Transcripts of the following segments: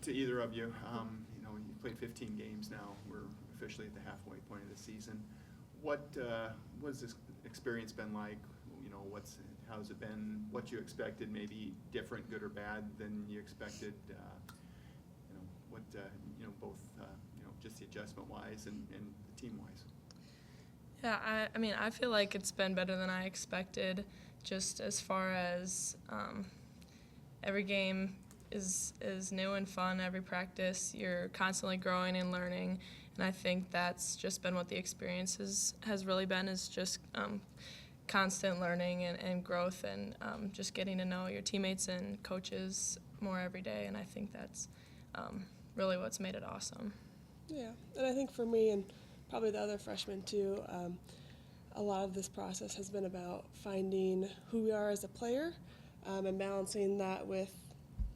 to either of you. You played 15 games now. We're officially at the halfway point of the season. What's this experience been like? How's it been? What you expected, maybe different, good or bad, than you expected? Both just the adjustment wise and the team wise. Yeah, I feel like it's been better than I expected. Just as far as every game is new and fun. Every practice, you're constantly growing and learning, and I think that's just been what the experience has really been, is just constant learning and growth, and just getting to know your teammates and coaches more every day, and I think that's really what's made it awesome. Yeah, and I think for me and probably the other freshmen too, a lot of this process has been about finding who we are as a player and balancing that with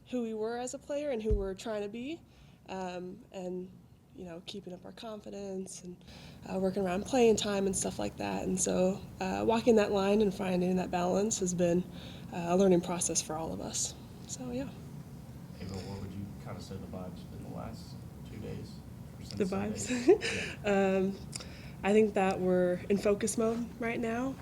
who we were as a player and who we're trying to be, and keeping up our confidence and working around playing time and stuff like that. And so walking that line and finding that balance has been a learning process for all of us. So yeah. Ava, what would you kind of say the vibes been the last 2 days? The vibes. I think that we're in focus mode right now.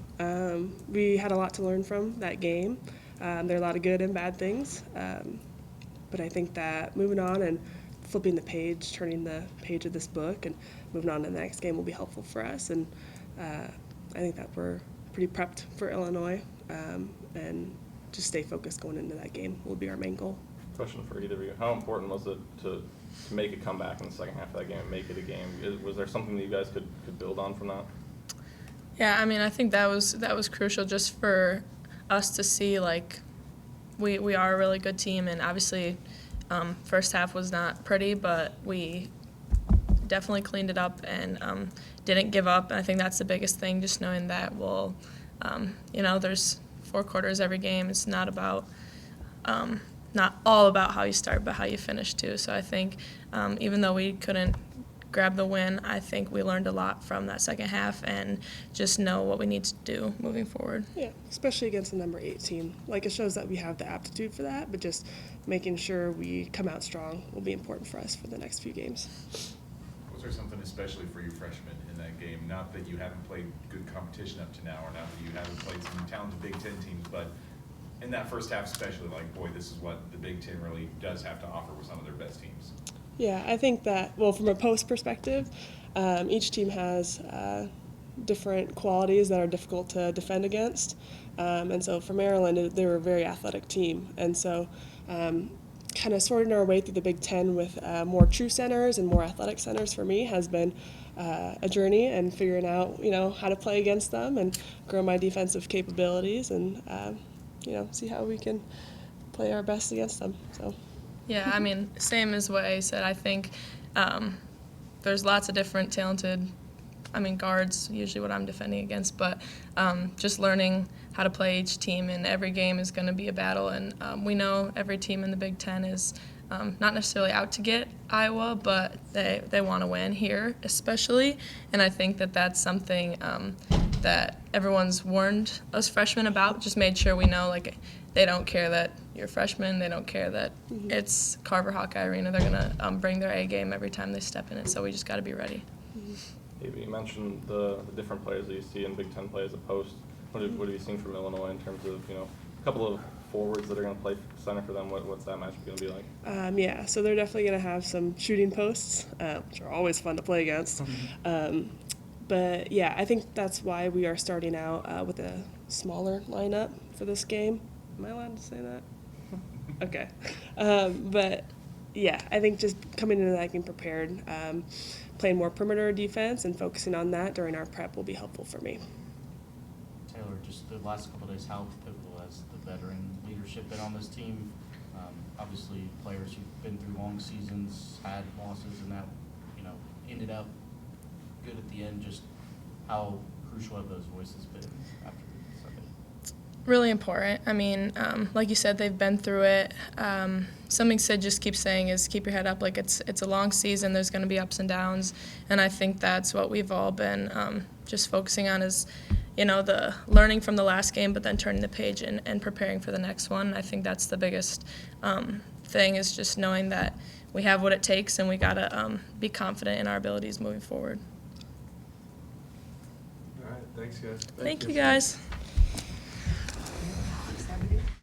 We had a lot to learn from that game. There are a lot of good and bad things, but I think that moving on and flipping the page, turning the page of this book and moving on to the next game will be helpful for us. And I think that we're pretty prepped for Illinois, and just stay focused going into that game will be our main goal. Question for either of you. How important was it to make a comeback in the second half of that game and make it a game? Was there something that you guys could build on from that? Yeah, I think that was crucial just for us to see, like, we are a really good team, and obviously first half was not pretty, but we definitely cleaned it up and didn't give up, and I think that's the biggest thing, just knowing that there's 4 quarters every game. It's not all about how you start, but how you finish too. So I think even though we couldn't grab the win, I think we learned a lot from that second half and just know what we need to do moving forward. Yeah, especially against the number 8 team. Like, it shows that we have the aptitude for that, but just making sure we come out strong will be important for us for the next few games. Was there something especially for you freshmen in that game? Not that you haven't played good competition up to now, or not that you haven't played some talented Big Ten teams, but in that first half especially, like, boy, this is what the Big Ten really does have to offer with some of their best teams. Yeah, I think that, well, from a post perspective, each team has different qualities that are difficult to defend against. And so for Maryland, they were a very athletic team. And so kind of sorting our way through the Big Ten with more true centers and more athletic centers for me has been a journey, and figuring out, how to play against them and grow my defensive capabilities and, see how we can play our best against them. So. Yeah, same as what I said. I think there's lots of different talented, guards, usually what I'm defending against, but just learning how to play each team, and every game is going to be a battle, and we know every team in the Big Ten is not necessarily out to get Iowa, but they want to win here especially, and I think that that's something that everyone's warned us freshmen about, just made sure we know, like, they don't care that you're freshmen. They don't care that it's Carver Hawkeye Arena. They're going to bring their A game every time they step in it, so we just got to be ready. Maybe you mentioned the different players that you see in Big Ten play as a post. What have you seen from Illinois in terms of, a couple of forwards that are going to play center for them? What's that matchup going to be like? Yeah, so they're definitely going to have some shooting posts, which are always fun to play against. But, yeah, I think that's why we are starting out with a smaller lineup for this game. Am I allowed to say that? Okay. But, yeah, I think just coming into that game prepared, playing more perimeter defense and focusing on that during our prep will be helpful for me. Taylor, just the last couple of days, how pivotal has the veteran leadership been on this team? Obviously, players who've been through long seasons, had losses, and that, ended up good at the end. Just how crucial have those voices been after Sunday? Really important. Like you said, they've been through it. Something Sid just keeps saying is keep your head up. Like, it's a long season. There's going to be ups and downs, and I think that's what we've all been just focusing on is, the learning from the last game, but then turning the page and preparing for the next one. I think that's the biggest thing, is just knowing that we have what it takes, and we gotta be confident in our abilities moving forward. All right, thanks, guys. Thank you, guys.